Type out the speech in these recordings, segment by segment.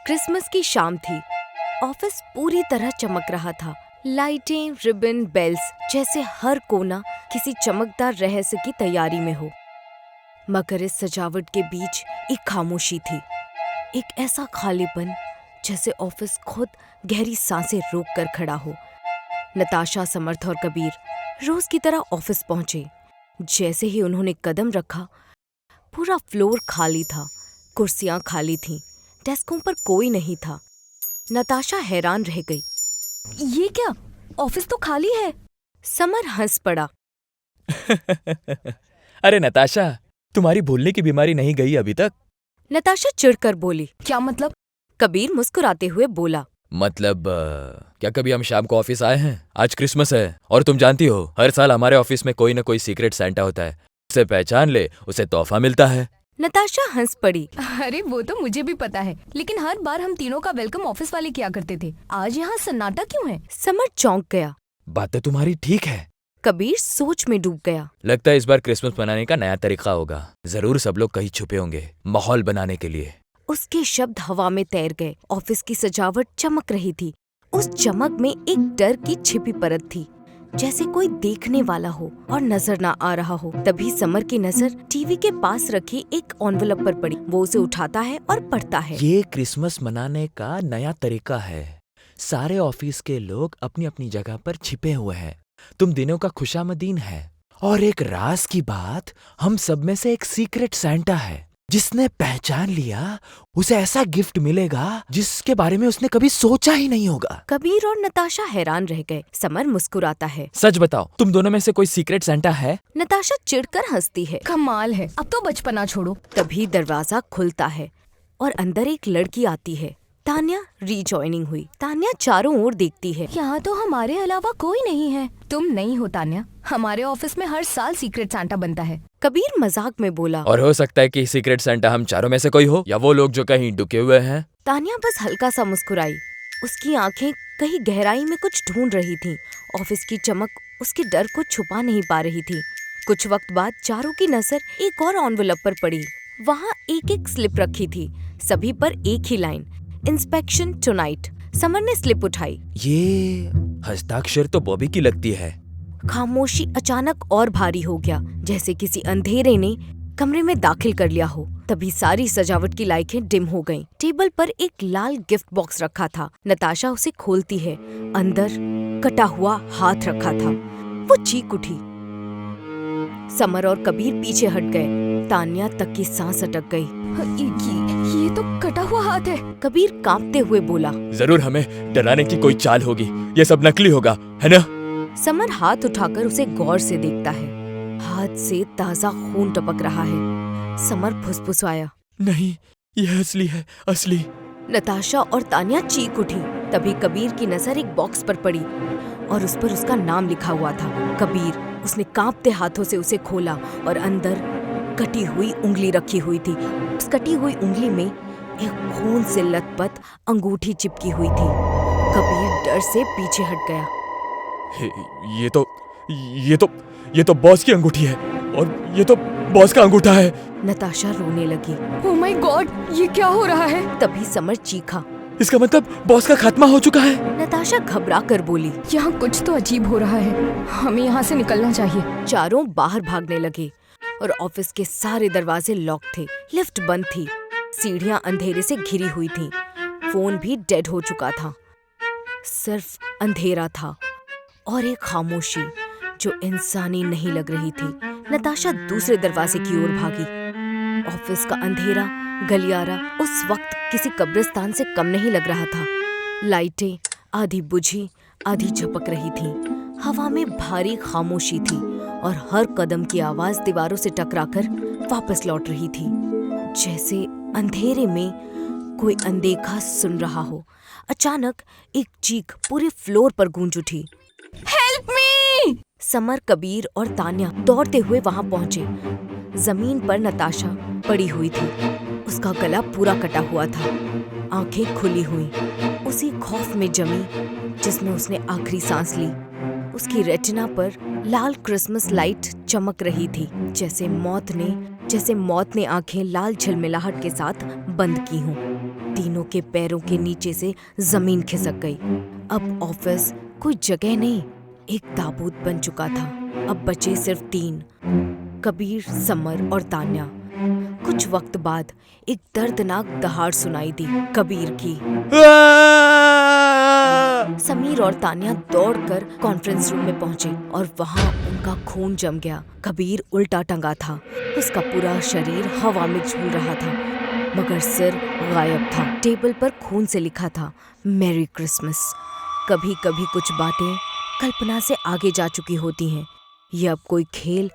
Christmas की शाम थी। ऑफिस पूरी तरह चमक रहा था। लाइटें, रिबन, बेल्स, जैसे हर कोना किसी चमकदार रहस्य की तैयारी में हो। मगर इस सजावट के बीच एक खामोशी थी, एक ऐसा खालीपन जैसे ऑफिस खुद गहरी सांसें रोक कर खड़ा हो। नताशा, समर्थ और कबीर रोज की तरह ऑफिस पहुंचे। जैसे ही उन्होंने कदम रखा, पूरा फ्लोर खाली था। कुर्सियां खाली थीं, डेस्कों पर कोई नहीं था। नताशा हैरान रह गई। ये क्या? ऑफिस तो खाली है। समर हंस पड़ा। अरे नताशा, तुम्हारी भूलने की बीमारी नहीं गई अभी तक? नताशा चिढ़कर बोली। क्या मतलब? कबीर मुस्कुराते हुए बोला। मतलब क्या कभी हम शाम को ऑफिस आए हैं? आज क्रिसमस है और तुम जानती हो हर साल हमारे ऑफिस में कोई न कोई सीक्रेट सेंटा होता है। उसे पहचान ले, उसे तोहफा मिलता है। नताशा हंस पड़ी। अरे वो तो मुझे भी पता है, लेकिन हर बार हम तीनों का वेलकम ऑफिस वाले किया करते थे। आज यहाँ सन्नाटा क्यों है? समर चौंक गया। बात तो तुम्हारी ठीक है। कबीर सोच में डूब गया। लगता है इस बार क्रिसमस मनाने का नया तरीका होगा। जरूर सब लोग कहीं छुपे होंगे माहौल बनाने के लिए। उसके शब्द हवा में तैर गए। ऑफिस की सजावट चमक रही थी। उस चमक में एक डर की छिपी परत थी, जैसे कोई देखने वाला हो और नजर ना आ रहा हो। तभी समर की नजर टीवी के पास रखी एक एनवेलप पर पड़ी। वो उसे उठाता है और पढ़ता है। ये क्रिसमस मनाने का नया तरीका है। सारे ऑफिस के लोग अपनी अपनी जगह पर छिपे हुए हैं। तुम दिनों का खुशामदीन है। और एक राज की बात, हम सब में से एक सीक्रेट सेंटा है। जिसने पहचान लिया उसे ऐसा गिफ्ट मिलेगा जिसके बारे में उसने कभी सोचा ही नहीं होगा। कबीर और नताशा हैरान रह गए। समर मुस्कुराता है। सच बताओ, तुम दोनों में से कोई सीक्रेट सेंटा है? नताशा चिढ़कर हंसती है। कमाल है, अब तो बचपना छोड़ो। तभी दरवाजा खुलता है और अंदर एक लड़की आती है। तान्या रीजॉइनिंग हुई। तान्या चारों ओर देखती है। यहाँ तो हमारे अलावा कोई नहीं है। तुम नहीं हो तान्या। हमारे ऑफिस में हर साल सीक्रेट सांता बनता है। कबीर मजाक में बोला। और हो सकता है कि सीक्रेट सेंटा हम चारों में से कोई हो, या वो लोग जो कहीं डुके हुए हैं। तान्या बस हल्का सा मुस्कुराई। उसकी आंखें कहीं गहराई में कुछ ढूंढ रही थीं। ऑफिस की चमक उसके डर को छुपा नहीं पा रही थी। कुछ वक्त बाद चारों की नजर एक और एनवेलप पर पड़ी। वहाँ एक एक स्लिप रखी थी, सभी पर एक ही लाइन, इंस्पेक्शन टुनाइट। समर ने स्लिप उठाई। ये हस्ताक्षर तो बॉबी की लगती है। खामोशी अचानक और भारी हो गया, जैसे किसी अंधेरे ने कमरे में दाखिल कर लिया हो। तभी सारी सजावट की लाइटें डिम हो गईं। टेबल पर एक लाल गिफ्ट बॉक्स रखा था। नताशा उसे खोलती है। अंदर कटा हुआ हाथ रखा था। वो चीख उठी। समर और कबीर पीछे हट गए। तान्या तक की सांस अटक गई। ये तो कटा हुआ हाथ है। कबीर कांपते हुए बोला। जरूर हमें डराने की कोई चाल होगी। ये सब नकली होगा, है ना? समर हाथ उठाकर उसे गौर से देखता है। हाथ से ताजा खून टपक रहा है। समर फुसफुसाया। नहीं, यह असली है, असली। नताशा और तान्या चीख उठी। तभी कबीर की नजर एक बॉक्स पर पड़ी और उस पर उसका नाम लिखा हुआ था, कबीर। उसने कांपते हाथों से उसे खोला और अंदर कटी हुई उंगली रखी हुई थी। उस कटी हुई उंगली में एक खून से लथपथ अंगूठी चिपकी हुई थी। कबीर डर से पीछे हट गया। ये तो बॉस की अंगूठी है, और ये तो बॉस का अंगूठा है। नताशा रोने लगी। ओह माय गॉड, ये क्या हो रहा है? तभी समर चीखा। इसका मतलब बॉस का खात्मा हो चुका है। नताशा घबरा कर बोली। यहाँ कुछ तो अजीब हो रहा है। हमें यहाँ से निकलना चाहिए। चारों बाहर भागने लगे और ऑफिस के सारे दरवाजे लॉक थे। लिफ्ट बंद थी। सीढ़ियां अंधेरे से घिरी हुई थीं। फोन भी डेड हो चुका था। सिर्फ अंधेरा था और एक खामोशी जो इंसानी नहीं लग रही थी। नताशा दूसरे दरवाजे की ओर भागी। ऑफिस का अंधेरा गलियारा उस वक्त किसी कब्रिस्तान से कम नहीं लग रहा था। लाइटें आधी बुझी, आधी झपक रही थीं। हवा में भारी खामोशी थी और हर कदम की आवाज दीवारों से टकराकर वापस लौट रही थी, जैसे अंधेरे में कोई अनदेखा सुन रहा हो। अचानक एक चीख पूरे फ्लोर पर गूंज उठी। Help me! समर, कबीर और तान्या दौड़ते हुए वहां पहुंचे। जमीन पर नताशा पड़ी हुई थी। उसका गला पूरा कटा हुआ था, आंखें खुली हुई, उसी खौफ में जमी जिसमें उसने आखिरी सांस ली। उसकी रेटिना पर लाल क्रिसमस लाइट चमक रही थी, जैसे मौत ने आंखें लाल झिलमिलाहट के साथ बंद की हों। तीनों के पैरों के नीचे से जमीन खिसक गई। अब ऑफिस कोई जगह नहीं, एक ताबूत बन चुका था। अब बचे सिर्फ 3, कबीर, समर और तान्या। कुछ वक्त बाद एक दर्दनाक दहाड़ सुनाई दी, कबीर की। समीर और तान्या दौड़कर कॉन्फ्रेंस रूम में पहुंचे और वहां उनका खून जम गया। कबीर उल्टा टंगा था, उसका पूरा शरीर हवा में झूल रहा था, मगर सिर गायब था। टेबल पर खून से लिखा था, मैरी क्रिसमस। कभी कभी कुछ बातें कल्पना से आगे जा चुकी होती हैं। ये अब कोई खेल,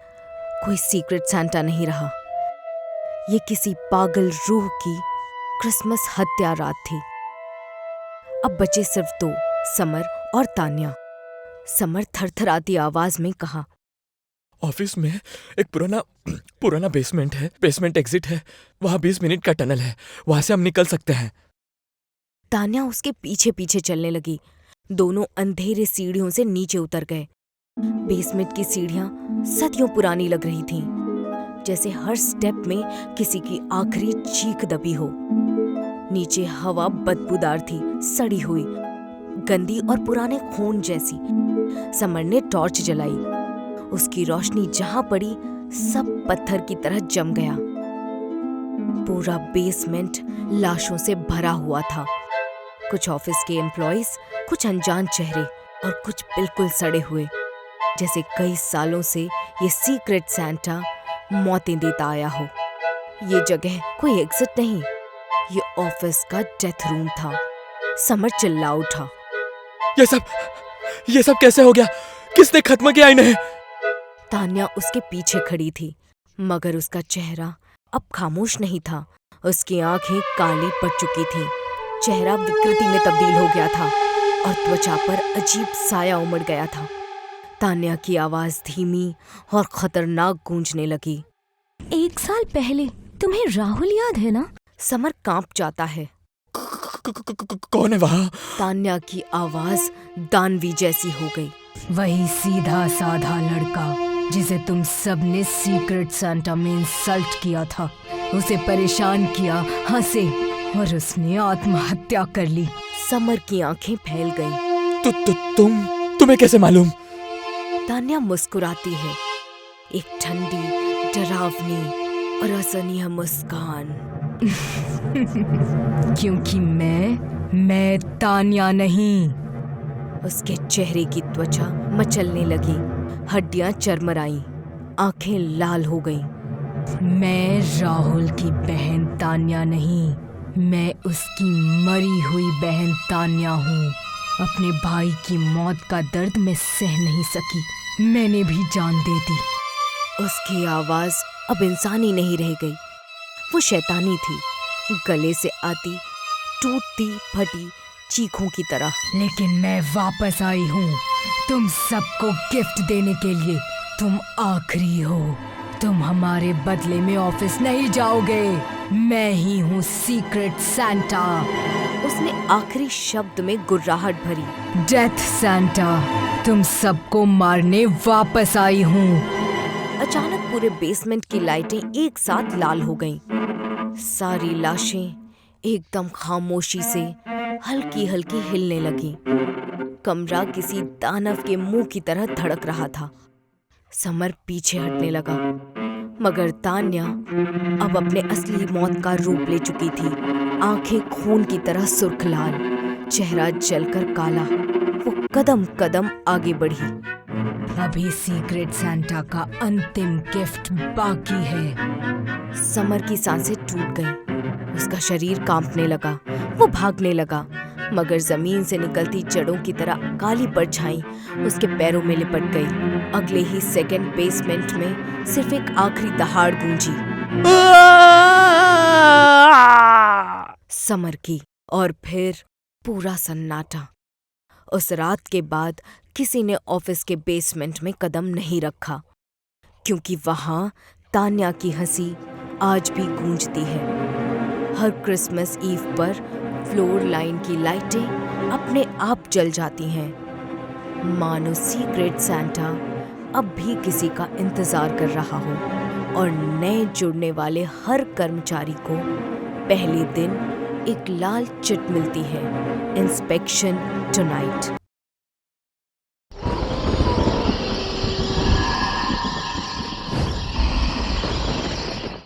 कोई सीक्रेट सांता नहीं रहा। ये किसी पागल रूह की क्रिसमस हत्या रात थी। अब बचे सिर्फ 2, समर और तान्या। समर थरथराती आवाज में कहा, ऑफिस में एक पुराना बेसमेंट है, बेसमेंट एग्जिट है, वहां 20 मिनट का टनल है, वहां से हम निकल सकते हैं। तान्या उसके पीछे पीछे चलने लगी। दोनों अंधेरे सीढ़ियों से नीचे उतर गए। बेसमेंट की सीढ़ियां सदियों पुरानी लग रही थीं, जैसे हर स्टेप में किसी की आखिरी चीख दबी हो। नीचे हवा बदबूदार थी, सड़ी हुई, गंदी और पुराने खून जैसी। समर ने टॉर्च जलाई। उसकी रोशनी जहां पड़ी सब पत्थर की तरह जम गया। पूरा बेसमेंट लाशों से भरा हुआ था। कुछ ऑफिस के एम्प्लॉइज, कुछ अनजान चेहरे और कुछ बिल्कुल सड़े हुए, जैसे कई सालों से ये सीक्रेट सांता मौतें देता आया हो। ये जगह कोई एग्जिट नहीं, ये ऑफिस का डेथ रूम था। समर चिल्ला उठा, ये सब कैसे हो गया? किसने खत्म किया इन्हें? तान्या उसके पीछे खड़ी थी, मगर उसका चेहरा अब खामोश नहीं था। उसकी आंखें काली पड़ चुकी थीं, चेहरा विकृति में तब्दील हो गया था और त्वचा पर अजीब साया उमड़ गया था। तान्या की आवाज धीमी और खतरनाक गूंजने लगी, 1 साल पहले तुम्हें राहुल याद है ना? समर कांप जाता है। कौन है वहाँ? तान्या की आवाज दानवी जैसी हो गई। वही सीधा साधा लड़का जिसे तुम सबने सीक्रेट सांता में इंसल्ट किया था। उसे परेशान किया, हंसे और उसने आत्महत्या कर ली। समर की आंखें फैल गईं। तुम्हें कैसे मालूम? तान्या मुस्कुराती है, एक ठंडी, डरावनी और असहनीय मुस्कान। क्योंकि मैं तान्या नहीं। उसके चेहरे की त्वचा मचलने लगी, हड्डियां चरमराई, आंखें लाल हो गईं। मैं राहुल की बहन तान्या नहीं, मैं उसकी मरी हुई बहन तान्या हूँ। अपने भाई की मौत का दर्द मैं सह नहीं सकी, मैंने भी जान दे दी। उसकी आवाज अब इंसानी नहीं रह गई, वो शैतानी थी, गले से आती टूटती फटी चीखों की तरह। लेकिन मैं वापस आई हूँ तुम सबको गिफ्ट देने के लिए। तुम आखिरी हो, तुम हमारे बदले में ऑफिस नहीं जाओगे। मैं ही हूँ सीक्रेट सांता। उसने आखिरी शब्द में गुर्राहट भरी। डेथ सांता, तुम सबको मारने वापस आई हूँ। अचानक पूरे बेसमेंट की लाइटें एक साथ लाल हो गईं। सारी लाशें एकदम खामोशी से हल्की हल्की हिलने लगी। कमरा किसी दानव के मुंह की तरह धड़क रहा था। समर पीछे हटने लगा, मगर तान्या अब अपने असली मौत का रूप ले चुकी थी। आंखें खून की तरह सुर्ख लाल, चेहरा जलकर काला। वो कदम कदम आगे बढ़ी। अभी सीक्रेट सांता का अंतिम गिफ्ट बाकी है। समर की सांसें टूट गईं। उसका शरीर कांपने लगा। वो भागने लगा, मगर जमीन से निकलती जड़ों की तरह काली परछाई उसके पैरों में लिपट गई। अगले ही सेकंड बेसमेंट में सिर्फ एक आखिरी दहाड़ गूंजी, समर की, और फिर पूरा सन्नाटा। उस रात के बाद किसी ने ऑफिस के बेसमेंट में कदम नहीं रखा, क्योंकि वहां तान्या की हंसी आज भी गूंजती है। हर क्रिसमस ईव पर फ्लोर लाइन की लाइटें अपने आप जल जाती हैं, मानो सीक्रेट सांता अब भी किसी का इंतजार कर रहा हो और नए जुड़ने वाले हर कर्मचारी को पहले दिन एक लाल चिट मिलती है, इंस्पेक्शन टुनाइट।